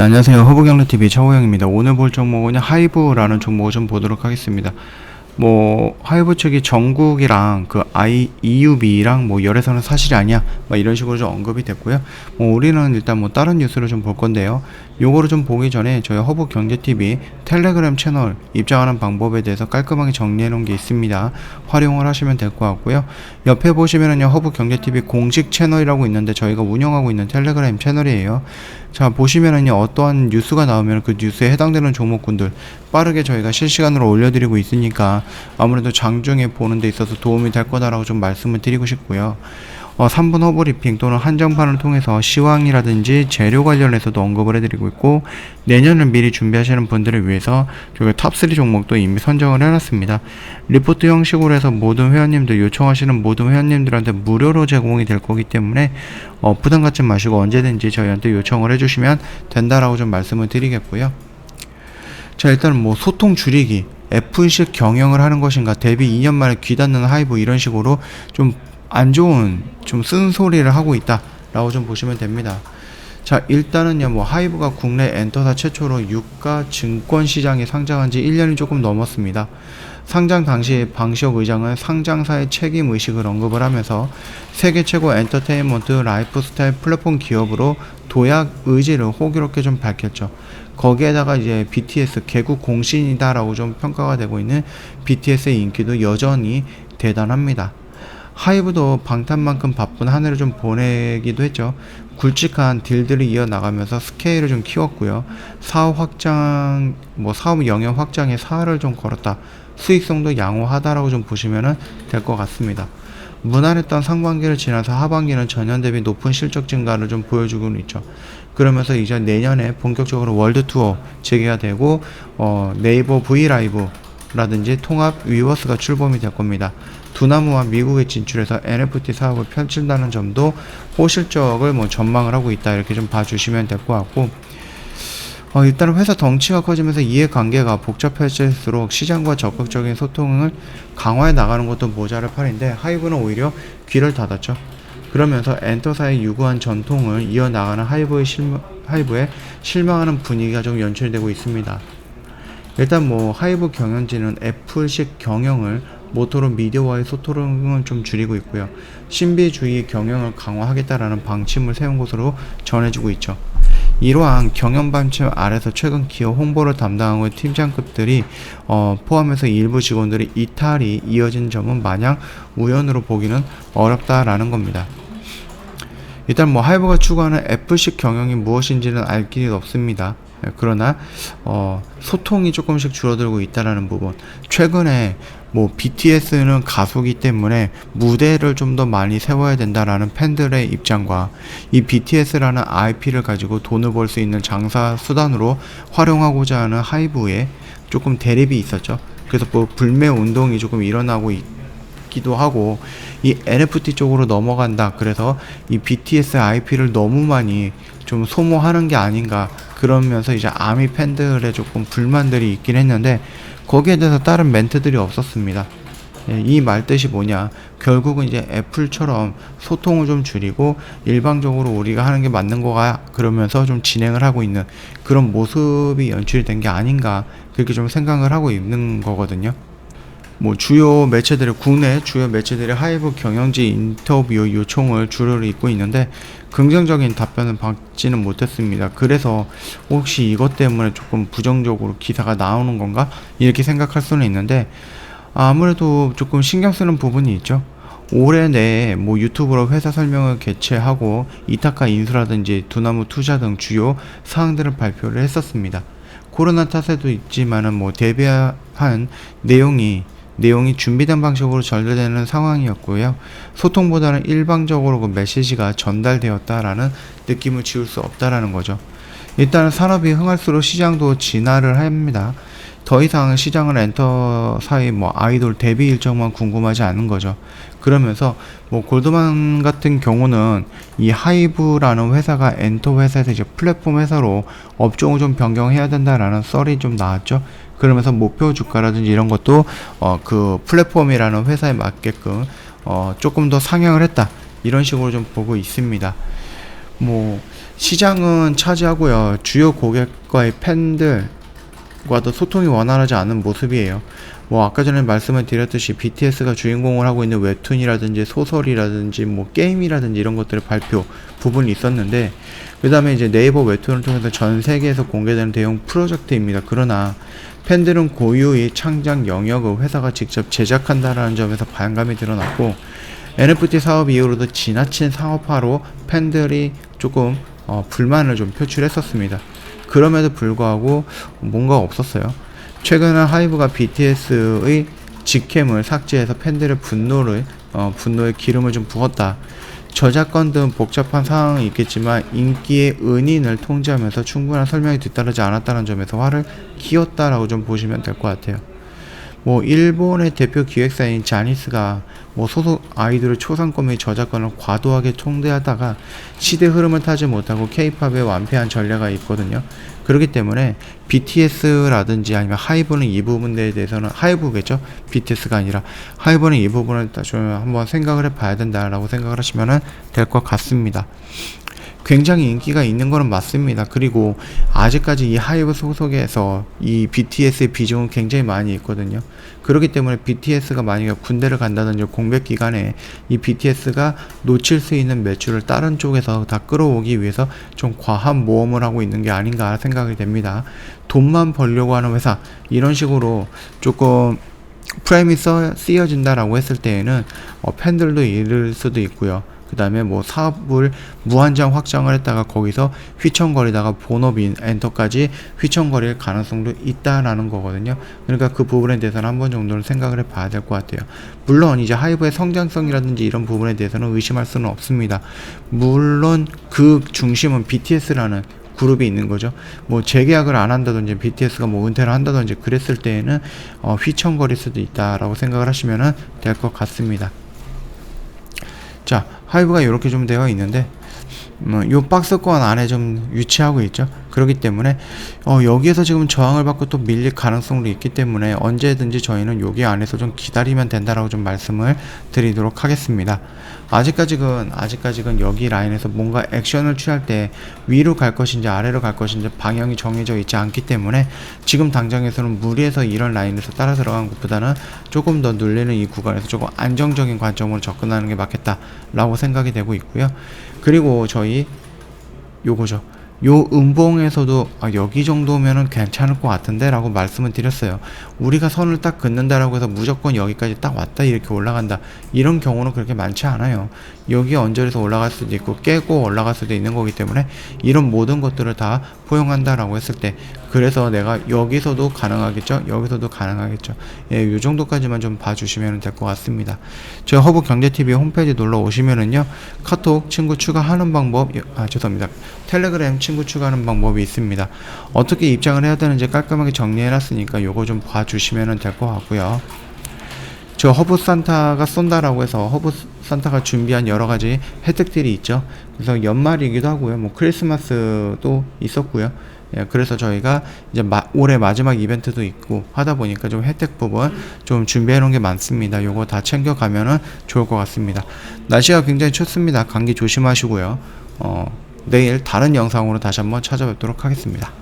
네, 안녕하세요. 허브경제TV 차호영입니다. 오늘 볼 종목은 하이브라는 종목을 좀 보도록 하겠습니다. 하이브 측이 정국이랑 EUB랑 열애서는 사실이 아니야 이런 식으로 좀 언급이 됐고요. 우리는 일단 다른 뉴스를 좀 볼 건데요. 요거를 좀 보기 전에 저희 허브경제TV 텔레그램 채널 입장하는 방법에 대해서 깔끔하게 정리해 놓은 게 있습니다. 활용을 하시면 될 것 같고요. 옆에 보시면은요, 허브경제TV 공식 채널이라고 있는데 저희가 운영하고 있는 텔레그램 채널이에요. 자, 보시면은요, 어떠한 뉴스가 나오면 그 뉴스에 해당되는 종목군들 빠르게 저희가 실시간으로 올려드리고 있으니까 아무래도 장중에 보는 데 있어서 도움이 될 거다라고 좀 말씀을 드리고 싶고요. 3분 허브리핑 또는 한정판을 통해서 시황이라든지 재료 관련해서도 언급을 해드리고 있고, 내년을 미리 준비하시는 분들을 위해서 저희 탑3 종목도 이미 선정을 해놨습니다. 리포트 형식으로 해서 모든 회원님들, 요청하시는 모든 회원님들한테 무료로 제공이 될 거기 때문에 부담 갖지 마시고 언제든지 저희한테 요청을 해주시면 된다라고 좀 말씀을 드리겠고요. 자, 일단 소통 줄이기, F식 경영을 하는 것인가, 데뷔 2년 만에 귀 닫는 하이브, 이런 식으로 좀 안 좋은, 좀 쓴소리를 하고 있다 라고 좀 보시면 됩니다. 자, 일단은요, 하이브가 국내 엔터사 최초로 유가 증권 시장에 상장한 지 1년이 조금 넘었습니다. 상장 당시 방시혁 의장은 상장사의 책임 의식을 언급을 하면서 세계 최고 엔터테인먼트 라이프스타일 플랫폼 기업으로 도약 의지를 호기롭게 좀 밝혔죠. 거기에다가 이제 BTS 개국 공신이다라고 좀 평가가 되고 있는 BTS의 인기도 여전히 대단합니다. 하이브도 방탄만큼 바쁜 한 해를 좀 보내기도 했죠. 굵직한 딜들이 이어나가면서 스케일을 좀 키웠고요. 사업 확장, 사업 영역 확장에 사활을 좀 걸었다. 수익성도 양호하다라고 좀 보시면 될 것 같습니다. 무난했던 상반기를 지나서 하반기는 전년 대비 높은 실적 증가를 좀 보여주고는 있죠. 그러면서 이제 내년에 본격적으로 월드 투어 재개가 되고, 네이버 브이라이브 라든지 통합 위버스가 출범이 될 겁니다. 두나무와 미국에 진출해서 NFT 사업을 펼친다는 점도 호실적을 전망을 하고 있다, 이렇게 좀 봐주시면 될 것 같고, 일단은 회사 덩치가 커지면서 이해관계가 복잡해질수록 시장과 적극적인 소통을 강화해 나가는 것도 모자랄 판인데, 하이브는 오히려 귀를 닫았죠. 그러면서 엔터사의 유구한 전통을 이어나가는 하이브에 실망하는 분위기가 좀 연출되고 있습니다. 일단 하이브 경영진은 애플식 경영을 모토로 미디어와의 소통을 좀 줄이고 있고요. 신비주의 경영을 강화하겠다라는 방침을 세운 것으로 전해지고 있죠. 이러한 경영 방침 아래서 최근 기업 홍보를 담당하고 있는 팀장급들이 포함해서 일부 직원들이 이탈이 이어진 점은 마냥 우연으로 보기는 어렵다라는 겁니다. 일단 하이브가 추구하는 애플식 경영이 무엇인지는 알 길이 없습니다. 그러나 소통이 조금씩 줄어들고 있다라는 부분, 최근에 BTS는 가수기 때문에 무대를 좀 더 많이 세워야 된다라는 팬들의 입장과 이 BTS라는 IP를 가지고 돈을 벌 수 있는 장사 수단으로 활용하고자 하는 하이브에 조금 대립이 있었죠. 그래서 불매 운동이 조금 일어나고 있기도 하고, 이 NFT 쪽으로 넘어간다, 그래서 이 BTS IP를 너무 많이 좀 소모하는 게 아닌가, 그러면서 이제 아미 팬들의 조금 불만들이 있긴 했는데, 거기에 대해서 다른 멘트들이 없었습니다. 이 말뜻이 뭐냐, 결국은 이제 애플처럼 소통을 좀 줄이고 일방적으로 우리가 하는 게 맞는 거가, 그러면서 좀 진행을 하고 있는 그런 모습이 연출이 된 게 아닌가, 그렇게 좀 생각을 하고 있는 거거든요. 주요 매체들이, 국내 주요 매체들이 하이브 경영지 인터뷰 요청을 주를 잇고 있는데 긍정적인 답변을 받지는 못했습니다. 그래서 혹시 이것 때문에 조금 부정적으로 기사가 나오는 건가, 이렇게 생각할 수는 있는데, 아무래도 조금 신경 쓰는 부분이 있죠. 올해 내에 유튜브로 회사 설명을 개최하고 이타카 인수라든지 두나무 투자 등 주요 사항들을 발표를 했었습니다. 코로나 탓에도 있지만은 대비한 내용이 준비된 방식으로 전달되는 상황이었고요. 소통보다는 일방적으로 그 메시지가 전달되었다라는 느낌을 지울 수 없다라는 거죠. 일단은 산업이 흥할수록 시장도 진화를 합니다. 더 이상 시장은 엔터사의 아이돌 데뷔 일정만 궁금하지 않은 거죠. 그러면서 골드만 같은 경우는 이 하이브라는 회사가 엔터 회사에서 이제 플랫폼 회사로 업종을 좀 변경해야 된다라는 썰이 좀 나왔죠. 그러면서 목표 주가라든지 이런 것도 그 플랫폼이라는 회사에 맞게끔 조금 더 상향을 했다, 이런 식으로 좀 보고 있습니다. 시장은 차지하고요. 주요 고객과의 팬들과도 소통이 원활하지 않은 모습이에요. 뭐 아까 전에 말씀을 드렸듯이 BTS가 주인공을 하고 있는 웹툰이라든지 소설이라든지 뭐 게임이라든지 이런 것들의 발표 부분이 있었는데, 그 다음에 이제 네이버 웹툰을 통해서 전 세계에서 공개되는 대형 프로젝트입니다. 그러나 팬들은 고유의 창작 영역을 회사가 직접 제작한다라는 점에서 반감이 드러났고, NFT 사업 이후로도 지나친 상업화로 팬들이 조금 불만을 좀 표출했었습니다. 그럼에도 불구하고 뭔가 없었어요. 최근에 하이브가 BTS의 직캠을 삭제해서 팬들의 분노에 기름을 좀 부었다. 저작권 등 복잡한 상황이 있겠지만 인기의 은인을 통제하면서 충분한 설명이 뒤따르지 않았다는 점에서 화를 키웠다라고 좀 보시면 될 것 같아요. 뭐 일본의 대표 기획사인 자니스가 뭐 소속 아이돌의 초상권 및 저작권을 과도하게 통제하다가 시대 흐름을 타지 못하고 K-팝에 완패한 전례가 있거든요. 그렇기 때문에 BTS라든지 아니면 하이브는 이 부분에 대해서는, 하이브겠죠? BTS가 아니라 하이브는 이 부분을 좀 한번 생각을 해봐야 된다라고 생각을 하시면 될 것 같습니다. 굉장히 인기가 있는 거는 맞습니다. 그리고 아직까지 이 하이브 소속에서 이 BTS의 비중은 굉장히 많이 있거든요. 그렇기 때문에 BTS가 만약에 군대를 간다든지 공백 기간에 이 BTS가 놓칠 수 있는 매출을 다른 쪽에서 다 끌어오기 위해서 좀 과한 모험을 하고 있는 게 아닌가 생각이 됩니다. 돈만 벌려고 하는 회사, 이런 식으로 조금 프레임이 쓰여진다라고 했을 때에는 팬들도 잃을 수도 있고요. 그 다음에 뭐 사업을 무한정 확장을 했다가 거기서 휘청거리다가 본업인 엔터까지 휘청거릴 가능성도 있다라는 거거든요. 그러니까 그 부분에 대해서는 한 번 정도는 생각을 해봐야 될 것 같아요. 물론 이제 하이브의 성장성이라든지 이런 부분에 대해서는 의심할 수는 없습니다. 물론 그 중심은 BTS라는 그룹이 있는 거죠. 뭐 재계약을 안 한다든지 BTS가 뭐 은퇴를 한다든지 그랬을 때에는 휘청거릴 수도 있다라고 생각을 하시면 될 것 같습니다. 자, 하이브가 이렇게 좀 되어 있는데 요 박스권 안에 좀 위치하고 있죠. 그렇기 때문에 여기에서 지금 저항을 받고 또 밀릴 가능성도 있기 때문에 언제든지 저희는 여기 안에서 좀 기다리면 된다라고 좀 말씀을 드리도록 하겠습니다. 아직까지는 여기 라인에서 뭔가 액션을 취할 때 위로 갈 것인지 아래로 갈 것인지 방향이 정해져 있지 않기 때문에 지금 당장에서는 무리해서 이런 라인에서 따라 들어간 것보다는 조금 더 눌리는 이 구간에서 조금 안정적인 관점으로 접근하는 게 맞겠다라고 생각이 되고 있고요. 그리고 저희 요거죠. 요 음봉에서도 여기 정도면은 괜찮을 것 같은데 라고 말씀을 드렸어요. 우리가 선을 딱 긋는다라고 해서 무조건 여기까지 딱 왔다 이렇게 올라간다, 이런 경우는 그렇게 많지 않아요. 여기 언저리에서 올라갈 수도 있고 깨고 올라갈 수도 있는 거기 때문에 이런 모든 것들을 다 포용한다라고 했을 때, 그래서 내가 여기서도 가능하겠죠, 여기서도 가능하겠죠. 예, 요 정도까지만 좀 봐주시면 될 것 같습니다. 저희 허브경제TV 홈페이지 놀러 오시면은요, 카톡 친구 추가하는 방법, 죄송합니다, 텔레그램 친구 추가하는 방법이 있습니다. 어떻게 입장을 해야 되는지 깔끔하게 정리해놨으니까 요거 좀 봐주시면 될 것 같고요. 저 허브산타가 쏜다라고 해서 허브산타가 준비한 여러가지 혜택들이 있죠. 그래서 연말이기도 하고요, 뭐 크리스마스도 있었고요. 예, 그래서 저희가 이제 올해 마지막 이벤트도 있고 하다 보니까 좀 혜택 부분 좀 준비해 놓은 게 많습니다. 요거 다 챙겨가면은 좋을 것 같습니다. 날씨가 굉장히 춥습니다. 감기 조심하시고요. 내일 다른 영상으로 다시 한번 찾아뵙도록 하겠습니다.